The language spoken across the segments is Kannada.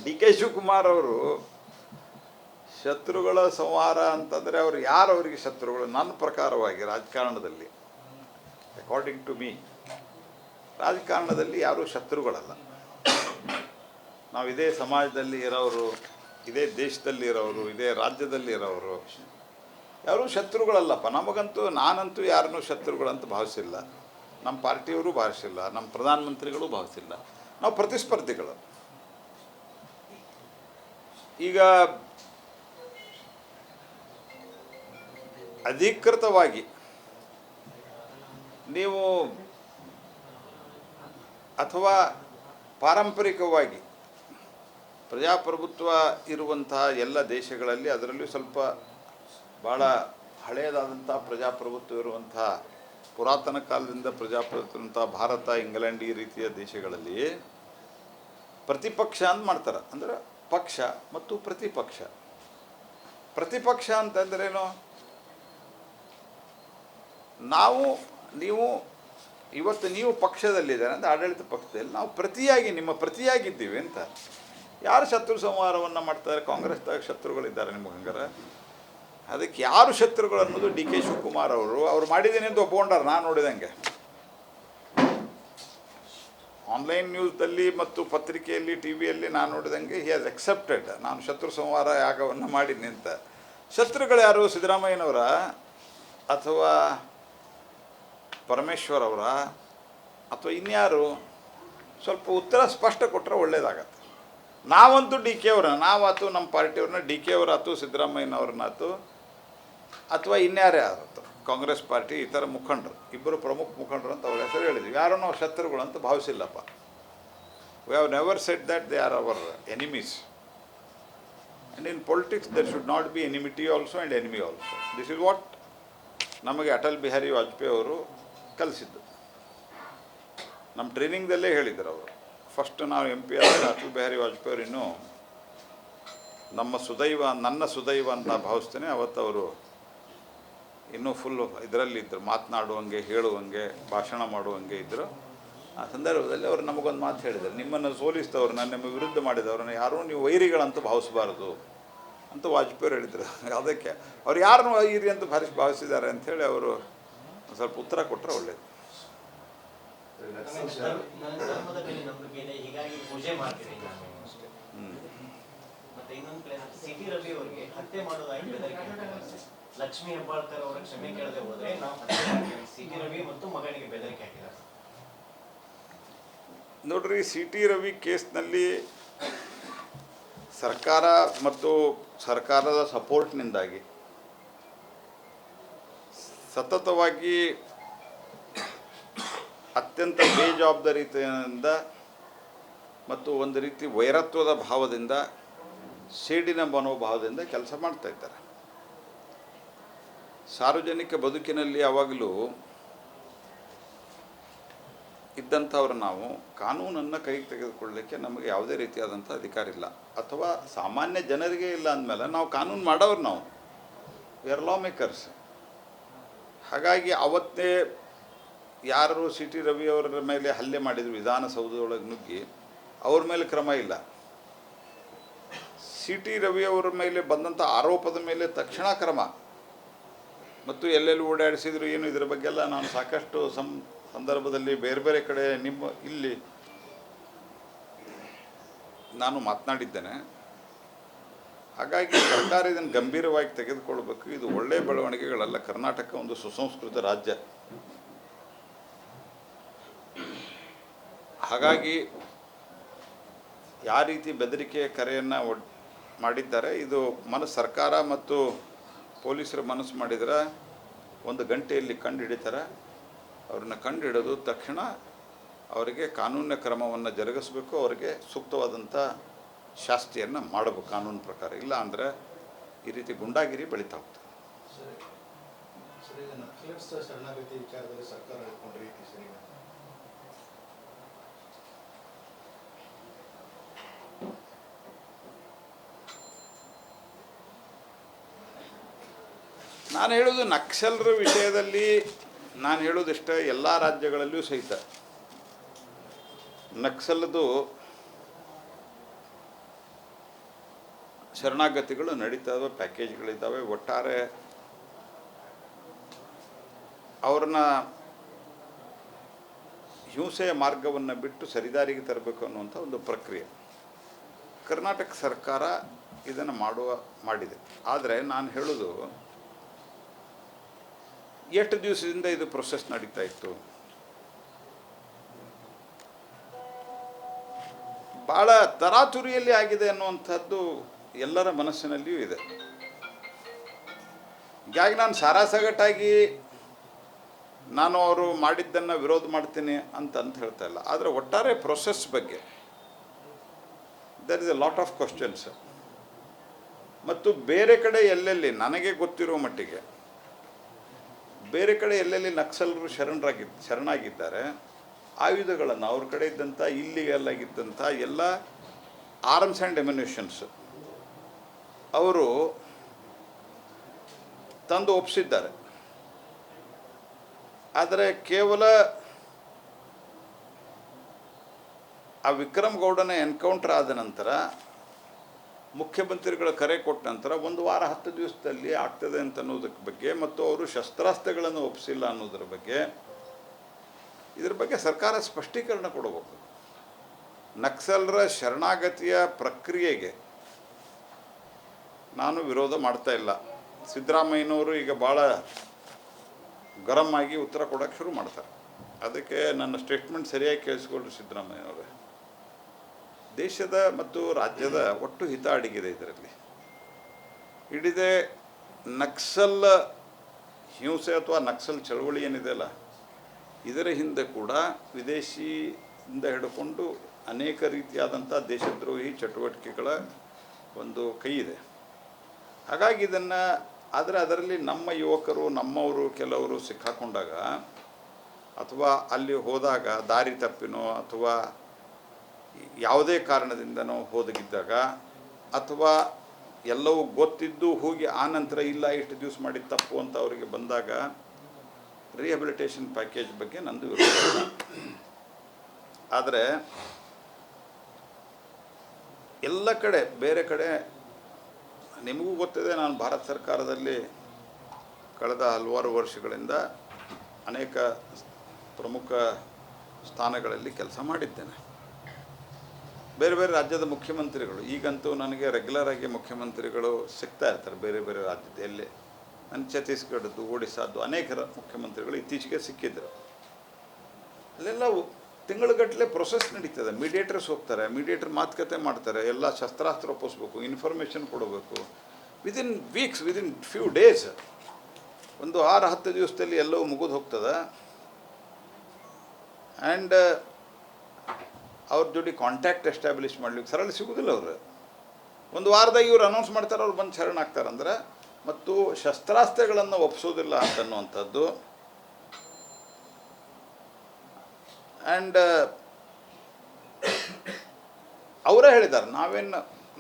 ಡಿ ಕೆ ಶಿವಕುಮಾರ್ ಅವರು ಶತ್ರುಗಳ ಸಂಹಾರ ಅಂತಂದರೆ ಅವರು ಯಾರು ಅವರಿಗೆ ಶತ್ರುಗಳು? ನನ್ನ ಪ್ರಕಾರವಾಗಿ ರಾಜಕಾರಣದಲ್ಲಿ, ಅಕಾರ್ಡಿಂಗ್ ಟು ಮೀ, ರಾಜಕಾರಣದಲ್ಲಿ ಯಾರೂ ಶತ್ರುಗಳಲ್ಲ. ನಾವು ಇದೇ ಸಮಾಜದಲ್ಲಿ ಇರೋರು, ಇದೇ ದೇಶದಲ್ಲಿ ಇರೋರು, ಇದೇ ರಾಜ್ಯದಲ್ಲಿ ಇರೋರು ಯಾರೂ ಶತ್ರುಗಳಲ್ಲಪ್ಪ. ನಮಗಂತೂ, ನಾನಂತೂ ಯಾರನ್ನೂ ಶತ್ರುಗಳಂತ ಭಾವಿಸಿಲ್ಲ, ನಮ್ಮ ಪಾರ್ಟಿಯವರು ಭಾವಿಸಿಲ್ಲ, ನಮ್ಮ ಪ್ರಧಾನಮಂತ್ರಿಗಳು ಭಾವಿಸಿಲ್ಲ. ನಾವು ಪ್ರತಿಸ್ಪರ್ಧಿಗಳು. ಈಗ ಅಧಿಕೃತವಾಗಿ ನೀವು ಅಥವಾ ಪಾರಂಪರಿಕವಾಗಿ ಪ್ರಜಾಪ್ರಭುತ್ವ ಇರುವಂತಹ ಎಲ್ಲ ದೇಶಗಳಲ್ಲಿ, ಅದರಲ್ಲೂ ಸ್ವಲ್ಪ ಭಾಳ ಹಳೆಯದಾದಂಥ ಪ್ರಜಾಪ್ರಭುತ್ವ ಇರುವಂಥ, ಪುರಾತನ ಕಾಲದಿಂದ ಪ್ರಜಾಪ್ರಭುತ್ವ ಇರುವಂಥ ಭಾರತ, ಇಂಗ್ಲೆಂಡ್ ಈ ರೀತಿಯ ದೇಶಗಳಲ್ಲಿ ಪ್ರತಿಪಕ್ಷ ಅಂತ ಮಾಡ್ತಾರೆ. ಅಂದರೆ ಪಕ್ಷ ಮತ್ತು ಪ್ರತಿಪಕ್ಷ. ಪ್ರತಿಪಕ್ಷ ಅಂತಂದ್ರೇನು? ನೀವು ಇವತ್ತು ನೀವು ಪಕ್ಷದಲ್ಲಿದ್ದಾರೆ ಅಂದರೆ ಆಡಳಿತ ಪಕ್ಷದಲ್ಲಿ, ನಾವು ಪ್ರತಿಯಾಗಿ ನಿಮ್ಮ ಪ್ರತಿಯಾಗಿದ್ದೀವಿ ಅಂತ. ಯಾರು ಶತ್ರು ಸಂಹಾರವನ್ನು ಮಾಡ್ತಾರೆ? ಕಾಂಗ್ರೆಸ್ದಾಗ ಶತ್ರುಗಳಿದ್ದಾರೆ ನಿಮಗೆ ಹಂಗಾರೆ? ಅದಕ್ಕೆ ಯಾರು ಶತ್ರುಗಳು ಅನ್ನೋದು ಡಿ ಕೆ ಶಿವಕುಮಾರ್ ಅವರು ಮಾಡಿದ್ದೇನೆ ಅಂತ ಒಪ್ಕೊಂಡಾರ. ನಾನು ನೋಡಿದಂಗೆ ಆನ್ಲೈನ್ ನ್ಯೂಸ್ದಲ್ಲಿ ಮತ್ತು ಪತ್ರಿಕೆಯಲ್ಲಿ, ಟಿ ವಿಯಲ್ಲಿ ನಾನು ನೋಡಿದಂಗೆ ಹಿ ಹ್ಯಾಸ್ ಎಕ್ಸೆಪ್ಟೆಡ್, ನಾನು ಶತ್ರು ಸಂಹಾರ ಯಾಗವನ್ನು ಮಾಡಿದ್ದೀನಿ ಅಂತ. ಶತ್ರುಗಳು ಯಾರು? ಸಿದ್ದರಾಮಯ್ಯನವರ ಅಥವಾ ಪರಮೇಶ್ವರ್ ಅವರ ಅಥವಾ ಇನ್ಯಾರು? ಸ್ವಲ್ಪ ಉತ್ತರ ಸ್ಪಷ್ಟ ಕೊಟ್ಟರೆ ಒಳ್ಳೇದಾಗತ್ತೆ. ನಾವಂತೂ ಡಿ ಕೆ ಅವ್ರನ್ನ, ನಾವಾತು ನಮ್ಮ ಪಾರ್ಟಿಯವ್ರನ್ನ, ಡಿ ಕೆ ಅವರಾತು, ಸಿದ್ದರಾಮಯ್ಯನವ್ರನ್ನಾತು, ಅಥವಾ ಇನ್ಯಾರೇ ಆದತ್ತು ಕಾಂಗ್ರೆಸ್ ಪಾರ್ಟಿ ಇತರ ಮುಖಂಡರು, ಇಬ್ಬರು ಪ್ರಮುಖ ಮುಖಂಡರು ಅಂತ ಅವ್ರ ಹೆಸರು ಹೇಳಿದ್ವಿ. ಯಾರೂ ನಾವು ಶತ್ರುಗಳು ಅಂತ ಭಾವಿಸಿಲ್ಲಪ್ಪ. We have never said that they are our enemies. And in politics there should not be enmity also and enemy also. This is what ನಮಗೆ ಅಟಲ್ ಬಿಹಾರಿ ವಾಜಪೇಯಿ ಅವರು ಕಲಿಸಿದ್ದು. ನಮ್ಮ ಟ್ರೈನಿಂಗ್ದಲ್ಲೇ ಹೇಳಿದರು ಅವರು. ಫಸ್ಟ್ ನಾವು ಎಂ ಪಿ ಆದಾಗ ಅಟಲ್ ಬಿಹಾರಿ ವಾಜಪೇಯಿ ಅವರು ಇನ್ನೂ ನನ್ನ ಸುದೈವ ಅಂತ ಭಾವಿಸ್ತೇನೆ. ಅವತ್ತು ಅವರು ಇನ್ನೂ ಫುಲ್ಲು ಇದರಲ್ಲಿದ್ದರು, ಮಾತನಾಡುವಂಗೆ, ಹೇಳುವಂಗೆ, ಭಾಷಣ ಮಾಡುವಂಗೆ ಇದ್ದರು. ಆ ಸಂದರ್ಭದಲ್ಲಿ ಅವರು ನಮಗೊಂದು ಮಾತು ಹೇಳಿದರು, ನಿಮ್ಮನ್ನು ಸೋಲಿಸಿದವ್ರನ್ನ, ನಿಮ್ಮ ವಿರುದ್ಧ ಮಾಡಿದವ್ರನ್ನ ಯಾರೂ ನೀವು ವೈರಿಗಳಂತ ಭಾವಿಸಬಾರ್ದು ಅಂತ ವಾಜಪೇಯಿ ಹೇಳಿದರು. ಅದಕ್ಕೆ ಅವ್ರು ಯಾರನ್ನು ವೈರಿ ಅಂತ ಭಾವಿಸಿದ್ದಾರೆ ಅಂಥೇಳಿ ಅವರು ಸ್ವಲ್ಪ ಉತ್ತರ ಕೊಟ್ಟರೆ ಒಳ್ಳೆಯದು. ಲಕ್ಷ್ಮೀ ಹೆಬ್ಬಾಳ್ಕರ್ ಅವರ ಕ್ಷಮೆ ಕೇಳದೆ ಹೋದ್ರೆ ನಾವು ಸಿಟಿ ರವಿ ಮತ್ತು ಮಗನಿಗೆ ಬೆದರಿಕೆ ಹಾಕಿದ್ದಾರೆ. ನೋಡ್ರಿ, ಸಿಟಿ ರವಿ ಕೇಸ್ನಲ್ಲಿ ಸರ್ಕಾರ ಮತ್ತು ಸರ್ಕಾರದ ಸಪೋರ್ಟ್ನಿಂದಾಗಿ ಸತತವಾಗಿ ಅತ್ಯಂತ ಬೇಜವಾಬ್ದಾರಿಯಿಂದ ಮತ್ತು ಒಂದು ರೀತಿ ವೈರತ್ವದ ಭಾವದಿಂದ, ಸೇಡಿನ ಮನೋಭಾವದಿಂದ ಕೆಲಸ ಮಾಡ್ತಾ ಇದ್ದಾರೆ. ಸಾರ್ವಜನಿಕ ಬದುಕಿನಲ್ಲಿ ಯಾವಾಗಲೂ ಇದ್ದಂಥವ್ರು ನಾವು ಕಾನೂನನ್ನು ಕೈಗೆ ತೆಗೆದುಕೊಳ್ಳಲಿಕ್ಕೆ ನಮಗೆ ಯಾವುದೇ ರೀತಿಯಾದಂಥ ಅಧಿಕಾರ ಇಲ್ಲ, ಅಥವಾ ಸಾಮಾನ್ಯ ಜನರಿಗೆ ಇಲ್ಲ ಅಂದಮೇಲೆ ನಾವು ಕಾನೂನು ಮಾಡೋರು, ನಾವು ವಿ ಆರ್ ಲಾ ಮೇಕರ್ಸ್. ಹಾಗಾಗಿ ಅವತ್ತೇ ಯಾರು ಸಿ ಟಿ ರವಿ ಅವರ ಮೇಲೆ ಹಲ್ಲೆ ಮಾಡಿದರು, ವಿಧಾನಸೌಧದೊಳಗೆ ನುಗ್ಗಿ, ಅವ್ರ ಮೇಲೆ ಕ್ರಮ ಇಲ್ಲ. ಸಿ ಟಿ ರವಿ ಅವರ ಮೇಲೆ ಬಂದಂಥ ಆರೋಪದ ಮೇಲೆ ತಕ್ಷಣ ಕ್ರಮ, ಮತ್ತು ಎಲ್ಲೆಲ್ಲಿ ಓಡಾಡಿಸಿದ್ರು ಏನು, ಇದರ ಬಗ್ಗೆ ಎಲ್ಲ ನಾನು ಸಾಕಷ್ಟು ಸಂದರ್ಭದಲ್ಲಿ ಬೇರೆ ಬೇರೆ ಕಡೆ ಇಲ್ಲಿ ನಾನು ಮಾತನಾಡಿದ್ದೇನೆ. ಹಾಗಾಗಿ ಸರ್ಕಾರ ಇದನ್ನು ಗಂಭೀರವಾಗಿ ತೆಗೆದುಕೊಳ್ಬೇಕು. ಇದು ಒಳ್ಳೆಯ ಬೆಳವಣಿಗೆಗಳಲ್ಲ. ಕರ್ನಾಟಕ ಒಂದು ಸುಸಂಸ್ಕೃತ ರಾಜ್ಯ. ಹಾಗಾಗಿ ಯಾವ ರೀತಿ ಬೆದರಿಕೆ ಕರೆಯನ್ನು ಮಾಡಿದ್ದಾರೆ, ಇದು ಸರ್ಕಾರ ಮತ್ತು ಪೊಲೀಸರು ಮನಸ್ಸು ಮಾಡಿದರೆ 1 ಗಂಟೆಯಲ್ಲಿ ಕಂಡು ಹಿಡಿತಾರೆ. ಅವ್ರನ್ನ ಕಂಡು ಹಿಡಿದು ತಕ್ಷಣ ಅವರಿಗೆ ಕಾನೂನಿನ ಕ್ರಮವನ್ನು ಜರುಗಿಸಬೇಕು, ಅವರಿಗೆ ಸೂಕ್ತವಾದಂಥ ಶಾಸ್ತಿಯನ್ನು ಮಾಡಬೇಕು ಕಾನೂನು ಪ್ರಕಾರ. ಇಲ್ಲ ಅಂದರೆ ಈ ರೀತಿ ಗುಂಡಾಗಿರಿ ಬೆಳೀತಾ ಹೋಗ್ತದೆ. ನಾನು ಹೇಳೋದು ನಕ್ಸಲರ ವಿಷಯದಲ್ಲಿ ನಾನು ಹೇಳೋದಿಷ್ಟೇ, ಎಲ್ಲ ರಾಜ್ಯಗಳಲ್ಲೂ ಸಹಿತ ನಕ್ಸಲದು ಶರಣಾಗತಿಗಳು ನಡೀತಾವೆ, ಪ್ಯಾಕೇಜ್ಗಳಿದ್ದಾವೆ. ಒಟ್ಟಾರೆ ಅವ್ರನ್ನ ಹಿಂಸೆಯ ಮಾರ್ಗವನ್ನು ಬಿಟ್ಟು ಸರಿದಾರಿಗೆ ತರಬೇಕು ಅನ್ನುವಂಥ ಒಂದು ಪ್ರಕ್ರಿಯೆ ಕರ್ನಾಟಕ ಸರ್ಕಾರ ಇದನ್ನು ಮಾಡಿದೆ. ಆದರೆ ನಾನು ಹೇಳೋದು, ಎಷ್ಟು ದಿವಸದಿಂದ ಇದು ಪ್ರೊಸೆಸ್ ನಡೀತಾ ಇತ್ತು? ಭಾಳ ತರಾತುರಿಯಲ್ಲಿ ಆಗಿದೆ ಅನ್ನುವಂಥದ್ದು ಎಲ್ಲರ ಮನಸ್ಸಿನಲ್ಲಿಯೂ ಇದೆ. ಹೀಗಾಗಿ ನಾನು ಸಾರಾಸಗಟಾಗಿ ನಾನು ಅವರು ಮಾಡಿದ್ದನ್ನು ವಿರೋಧ ಮಾಡ್ತೀನಿ ಅಂತ ಹೇಳ್ತಾ ಇಲ್ಲ. ಆದರೆ ಒಟ್ಟಾರೆ ಪ್ರೊಸೆಸ್ ಬಗ್ಗೆ there is a lot of questions. ಮತ್ತು ಬೇರೆ ಕಡೆ ಎಲ್ಲೆಲ್ಲಿ ನನಗೆ ಗೊತ್ತಿರೋ ಮಟ್ಟಿಗೆ ಬೇರೆ ಕಡೆ ಎಲ್ಲೆಲ್ಲಿ ನಕ್ಸಲರು ಶರಣಾಗಿದ್ದಾರೆ, ಆಯುಧಗಳನ್ನು ಅವ್ರ ಕಡೆ ಇದ್ದಂಥ ಇಲ್ಲಿಗೆಲ್ ಆಗಿದ್ದಂಥ ಎಲ್ಲ ಆರ್ಮ್ಸ್ ಆ್ಯಂಡ್ ಎಮ್ಯುನಿಷನ್ಸ್ ಅವರು ತಂದು ಒಪ್ಪಿಸಿದ್ದಾರೆ. ಆದರೆ ಕೇವಲ ಆ ವಿಕ್ರಮ್ ಗೌಡನ ಎನ್ಕೌಂಟರ್ ಆದ ನಂತರ, ಮುಖ್ಯಮಂತ್ರಿಗಳ ಕರೆ ಕೊಟ್ಟ ನಂತರ 1 ವಾರ 10 ದಿವಸದಲ್ಲಿ ಆಗ್ತದೆ ಅಂತ ಅನ್ನೋದಕ್ಕೆ ಬಗ್ಗೆ, ಮತ್ತು ಅವರು ಶಸ್ತ್ರಾಸ್ತ್ರಗಳನ್ನು ಒಪ್ಪಿಸಿಲ್ಲ ಅನ್ನೋದ್ರ ಬಗ್ಗೆ, ಇದ್ರ ಬಗ್ಗೆ ಸರ್ಕಾರ ಸ್ಪಷ್ಟೀಕರಣ ಕೊಡಬೇಕು. ನಕ್ಸಲರ ಶರಣಾಗತಿಯ ಪ್ರಕ್ರಿಯೆಗೆ ನಾನು ವಿರೋಧ ಮಾಡ್ತಾ ಇಲ್ಲ. ಸಿದ್ದರಾಮಯ್ಯನವರು ಈಗ ಭಾಳ ಗರಂ ಆಗಿ ಉತ್ತರ ಕೊಡೋಕ್ಕೆ ಶುರು ಮಾಡ್ತಾರೆ. ಅದಕ್ಕೆ ನನ್ನ ಸ್ಟೇಟ್ಮೆಂಟ್ ಸರಿಯಾಗಿ ಕೇಳಿಸ್ಕೊಳ್ರಿ ಸಿದ್ದರಾಮಯ್ಯನವರೇ. ದೇಶದ ಮತ್ತು ರಾಜ್ಯದ ಒಟ್ಟು ಹಿತ ಅಡಗಿದೆ ಇದರಲ್ಲಿ. ಹಿಡಿದೆ ನಕ್ಸಲ್ ಹಿಂಸೆ ಅಥವಾ ನಕ್ಸಲ್ ಚಳವಳಿ ಏನಿದೆಯಲ್ಲ, ಇದರ ಹಿಂದೆ ಕೂಡ ವಿದೇಶಿಯಿಂದ ಹಿಡ್ಕೊಂಡು ಅನೇಕ ರೀತಿಯಾದಂಥ ದೇಶದ್ರೋಹಿ ಚಟುವಟಿಕೆಗಳ ಒಂದು ಕೈ ಇದೆ. ಹಾಗಾಗಿ ಇದನ್ನು, ಆದರೆ ಅದರಲ್ಲಿ ನಮ್ಮ ಯುವಕರು, ನಮ್ಮವರು ಕೆಲವರು ಸಿಕ್ಕಾಕೊಂಡಾಗ, ಅಥವಾ ಅಲ್ಲಿ ಹೋದಾಗ ದಾರಿ ತಪ್ಪಿನೋ ಅಥವಾ ಯಾವುದೇ ಕಾರಣದಿಂದನೋ ಹೋದಗಿದ್ದಾಗ, ಅಥವಾ ಎಲ್ಲವೂ ಗೊತ್ತಿದ್ದು ಹೋಗಿ ಆ ನಂತರ ಇಲ್ಲ ಇಷ್ಟು ದಿವಸ ಮಾಡಿದ ತಪ್ಪು ಅಂತ ಅವರಿಗೆ ಬಂದಾಗ ರಿಹ್ಯಾಬಿಲಿಟೇಷನ್ ಪ್ಯಾಕೇಜ್ ಬಗ್ಗೆ ನಂದು ವಿರೋಧ ಇಲ್ಲ. ಆದರೆ ಎಲ್ಲ ಕಡೆ, ಬೇರೆ ಕಡೆ ನಿಮಗೂ ಗೊತ್ತಿದೆ, ನಾನು ಭಾರತ ಸರ್ಕಾರದಲ್ಲಿ ಕಳೆದ ಹಲವಾರು ವರ್ಷಗಳಿಂದ ಅನೇಕ ಪ್ರಮುಖ ಸ್ಥಾನಗಳಲ್ಲಿ ಕೆಲಸ ಮಾಡಿದ್ದೇನೆ. ಬೇರೆ ಬೇರೆ ರಾಜ್ಯದ ಮುಖ್ಯಮಂತ್ರಿಗಳು, ಈಗಂತೂ ನನಗೆ ರೆಗ್ಯುಲರ್ ಆಗಿ ಮುಖ್ಯಮಂತ್ರಿಗಳು ಸಿಗ್ತಾ ಇರ್ತಾರೆ ಬೇರೆ ಬೇರೆ ರಾಜ್ಯದ. ಎಲ್ಲೇ ನನ್ನ ಛತ್ತೀಸ್ಗಢದ್ದು, ಒಡಿಸ್ಸಾದ್ದು ಅನೇಕ ಮುಖ್ಯಮಂತ್ರಿಗಳು ಇತ್ತೀಚೆಗೆ ಸಿಕ್ಕಿದ್ರು. ಅಲ್ಲೆಲ್ಲ ತಿಂಗಳುಗಟ್ಟಲೆ ಪ್ರೊಸೆಸ್ ನಡೀತದೆ. ಮೀಡಿಯೇಟರ್ಸ್ ಹೋಗ್ತಾರೆ, ಮೀಡಿಯೇಟರ್ ಮಾತುಕತೆ ಮಾಡ್ತಾರೆ, ಎಲ್ಲ ಶಸ್ತ್ರಾಸ್ತ್ರ ಒಪ್ಪಿಸ್ಬೇಕು, ಇನ್ಫಾರ್ಮೇಷನ್ ಕೊಡಬೇಕು. Within weeks, within few days, 1 ವಾರ 10 ದಿವಸದಲ್ಲಿ ಎಲ್ಲವೂ ಮುಗಿದು ಹೋಗ್ತದೆ. ಆ್ಯಂಡ್ ಅವ್ರ ಜೋಡಿ ಕಾಂಟ್ಯಾಕ್ಟ್ ಎಸ್ಟಾಬ್ಲಿಷ್ ಮಾಡ್ಲಿಕ್ಕೆ ಸರಳ ಸಿಗೋದಿಲ್ಲ. ಅವರು 1 ವಾರದಾಗ ಇವ್ರು ಅನೌನ್ಸ್ ಮಾಡ್ತಾರೆ, ಅವ್ರು ಬಂದು ಶರಣಾಗ್ತಾರಂದ್ರೆ. ಮತ್ತು ಶಸ್ತ್ರಾಸ್ತ್ರಗಳನ್ನು ಒಪ್ಪಿಸೋದಿಲ್ಲ ಅಂತನ್ನುವಂಥದ್ದು. ಆ್ಯಂಡ್ ಅವರೇ ಹೇಳಿದ್ದಾರೆ,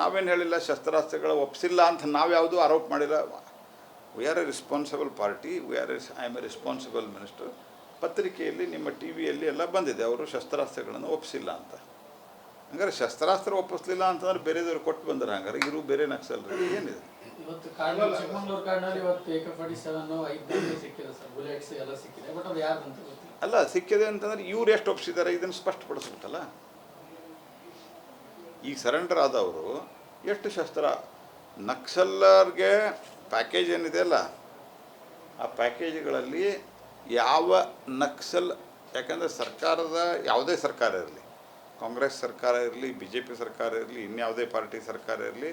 ನಾವೇನು ಹೇಳಿಲ್ಲ, ಶಸ್ತ್ರಾಸ್ತ್ರಗಳು ಒಪ್ಪಿಸಿಲ್ಲ ಅಂತ ನಾವು ಯಾವುದೂ ಆರೋಪ ಮಾಡಿಲ್ಲ. We are A responsible party, I am A responsible minister. ಪತ್ರಿಕೆಯಲ್ಲಿ, ನಿಮ್ಮ ಟಿ ವಿಯಲ್ಲಿ ಎಲ್ಲ ಬಂದಿದೆ, ಅವರು ಶಸ್ತ್ರಾಸ್ತ್ರಗಳನ್ನು ಒಪ್ಪಿಸಿಲ್ಲ ಅಂತ. ಹಂಗಾರೆ ಶಸ್ತ್ರಾಸ್ತ್ರ ಒಪ್ಪಿಸಲಿಲ್ಲ ಅಂತಂದ್ರೆ ಬೇರೆದವ್ರು ಕೊಟ್ಟು ಬಂದರೆ, ಹಂಗಾರೆ ಇವರು ಬೇರೆ ನಕ್ಸಲರು ಏನಿದೆ? ಇವತ್ತು ಚಿಕ್ಕಮಗಳೂರು ಕಾಡಿನಲ್ಲಿ ಇವತ್ತು AK-47 5 ಸಿಕ್ಕಿದೆ ಸರ್, ಬುಲೆಟ್ಸ್ ಎಲ್ಲ ಸಿಕ್ಕಿದೆ. ಬಟ್ ಅದು ಯಾರು ಅಂತ ಗೊತ್ತಿಲ್ಲ. ಅಲ್ಲ, ಸಿಕ್ಕಿದೆ ಅಂತಂದ್ರೆ ಇವ್ರು ಎಷ್ಟು ಒಪ್ಪಿಸಿದ್ದಾರೆ ಇದನ್ನು ಸ್ಪಷ್ಟಪಡಿಸ್ಬೇಕಲ್ಲ. ಈಗ ಸರೆಂಡರ್ ಆದವರು ಎಷ್ಟು ಶಸ್ತ್ರ, ನಕ್ಸಲರ್ಗೆ ಪ್ಯಾಕೇಜ್ ಏನಿದೆ ಅಲ್ಲ, ಆ ಪ್ಯಾಕೇಜ್ಗಳಲ್ಲಿ ಯಾವ ನಕ್ಸಲ್, ಯಾಕಂದರೆ ಸರ್ಕಾರದ, ಯಾವುದೇ ಸರ್ಕಾರ ಇರಲಿ, ಕಾಂಗ್ರೆಸ್ ಸರ್ಕಾರ ಇರಲಿ, BJP ಸರ್ಕಾರ ಇರಲಿ, ಇನ್ಯಾವುದೇ ಪಾರ್ಟಿ ಸರ್ಕಾರ ಇರಲಿ,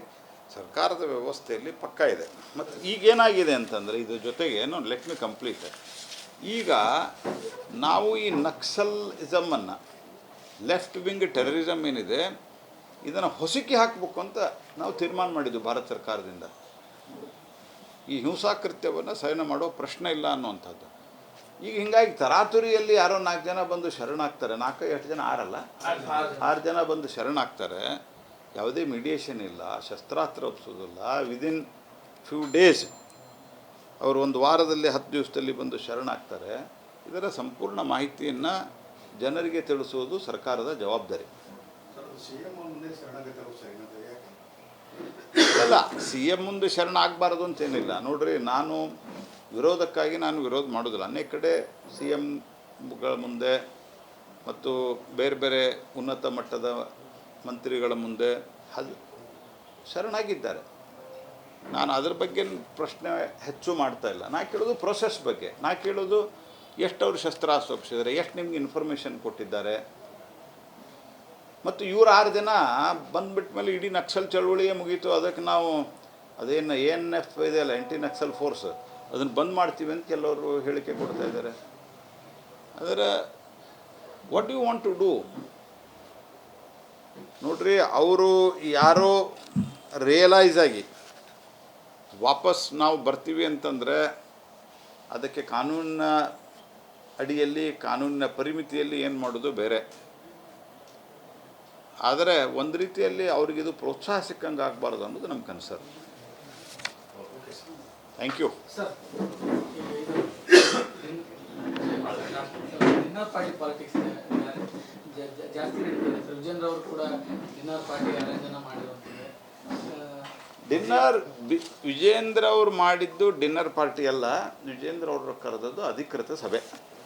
ಸರ್ಕಾರದ ವ್ಯವಸ್ಥೆಯಲ್ಲಿ ಪಕ್ಕ ಇದೆ. ಮತ್ತು ಈಗೇನಾಗಿದೆ ಅಂತಂದರೆ, ಇದ್ರ ಜೊತೆಗೆ ಲೆಟ್ ಮಿ ಕಂಪ್ಲೀಟ್. ಈಗ ನಾವು ಈ ನಕ್ಸಲಿಸಮನ್ನು, ಲೆಫ್ಟ್ ವಿಂಗ್ ಟೆರರಿಸಮ್ ಏನಿದೆ, ಇದನ್ನು ಹೊಸಕಿ ಹಾಕಬೇಕು ಅಂತ ನಾವು ತೀರ್ಮಾನ ಮಾಡಿದ್ದು ಭಾರತ ಸರ್ಕಾರದಿಂದ. ಈ ಹಿಂಸಾಕೃತ್ಯವನ್ನು ಸಹನೆ ಮಾಡೋ ಪ್ರಶ್ನೆ ಇಲ್ಲ ಅನ್ನುವಂಥದ್ದು. ಈಗ ಹಿಂಗಾಗಿ ತರಾತುರಿಯಲ್ಲಿ ಯಾರೋ 4 ಜನ ಬಂದು ಶರಣಾಗ್ತಾರೆ. 4-8 ಜನ, 6 ಜನ ಬಂದು ಶರಣಾಗ್ತಾರೆ. ಯಾವುದೇ ಮೀಡಿಯೇಷನ್ ಇಲ್ಲ, ಶಸ್ತ್ರಾಸ್ತ್ರ ಒಪ್ಪಿಸೋದಿಲ್ಲ. ವಿದಿನ್ ಫ್ಯೂ ಡೇಸ್ ಅವರು 1 ವಾರದಲ್ಲಿ 10 ದಿವಸದಲ್ಲಿ ಬಂದು ಶರಣಾಗ್ತಾರೆ. ಇದರ ಸಂಪೂರ್ಣ ಮಾಹಿತಿಯನ್ನು ಜನರಿಗೆ ತಿಳಿಸುವುದು ಸರ್ಕಾರದ ಜವಾಬ್ದಾರಿ. ಇಲ್ಲ ಸಿ ಎಮ್ ಮುಂದೆ ಶರಣ ಆಗಬಾರ್ದು ಅಂತೇನಿಲ್ಲ. ನೋಡ್ರಿ, ನಾನು ವಿರೋಧಕ್ಕಾಗಿ ನಾನು ವಿರೋಧ ಮಾಡೋದಿಲ್ಲ. ಅನೇಕ ಕಡೆ ಸಿ ಎಮ್ಗಳ ಮುಂದೆ ಮತ್ತು ಬೇರೆ ಬೇರೆ ಉನ್ನತ ಮಟ್ಟದ ಮಂತ್ರಿಗಳ ಮುಂದೆ ಶರಣಾಗಿದ್ದಾರೆ. ನಾನು ಅದ್ರ ಬಗ್ಗೆ ಪ್ರಶ್ನೆ ಹೆಚ್ಚು ಮಾಡ್ತಾ ಇಲ್ಲ. ನಾ ಕೇಳೋದು ಪ್ರೊಸೆಸ್ ಬಗ್ಗೆ. ನಾ ಕೇಳೋದು ಎಷ್ಟು ಅವ್ರು ಶಸ್ತ್ರಾಸ್ತ್ರ ಒಪ್ಪಿಸಿದ್ದಾರೆ, ಎಷ್ಟು ನಿಮ್ಗೆ ಇನ್ಫಾರ್ಮೇಷನ್ ಕೊಟ್ಟಿದ್ದಾರೆ. ಮತ್ತು ಇವ್ರು 6 ಜನ ಬಂದುಬಿಟ್ಟ ಮೇಲೆ ಇಡೀ ನಕ್ಸಲ್ ಚಳುವಳಿಯೇ ಮುಗೀತು. ಅದಕ್ಕೆ ನಾವು ಅದೇನು ANF ಇದೆಯಲ್ಲ, ಆ್ಯಂಟಿ ನಕ್ಸಲ್ ಫೋರ್ಸ್, ಅದನ್ನು ಬಂದ್ ಮಾಡ್ತೀವಿ ಅಂತ ಕೆಲವರು ಹೇಳಿಕೆ ಕೊಡ್ತಾ ಇದ್ದಾರೆ. ಅದರ what you want to do? ನೋಡ್ರಿ, ಅವರು ಯಾರೋ ರಿಯಲೈಸ್ ಆಗಿ ವಾಪಸ್ ನಾವು ಬರ್ತೀವಿ ಅಂತಂದರೆ ಅದಕ್ಕೆ ಕಾನೂನಿನ ಅಡಿಯಲ್ಲಿ, ಕಾನೂನಿನ ಪರಿಮಿತಿಯಲ್ಲಿ ಏನು ಮಾಡೋದು ಬೇರೆ. ಆದರೆ ಒಂದು ರೀತಿಯಲ್ಲಿ ಅವ್ರಿಗಿದು ಪ್ರೋತ್ಸಾಹ ಸಿಕ್ಕಂಗೆ ಆಗಬಾರ್ದು ಅನ್ನೋದು ನಮ್ಮ concern. Thank you sir. Dinner party politics ಜಾಸ್ತಿ ನಡೀತಿದೆ ಸರ್. ವಿಜೇಂದ್ರ ಅವರು ಕೂಡ ಡಿನ್ನರ್ ಪಾರ್ಟಿ ಅರೇಂಜ್ ಮಾಡಿರುವಂಥದ್ದು. ಡಿನ್ನರ್ ವಿಜೇಂದ್ರ ಅವರು ಮಾಡಿದ್ದು ಡಿನ್ನರ್ ಪಾರ್ಟಿ ಅಲ್ಲ, ವಿಜೇಂದ್ರ ಅವರು ಕರೆದದ್ದು ಅಧಿಕೃತ ಸಭೆ.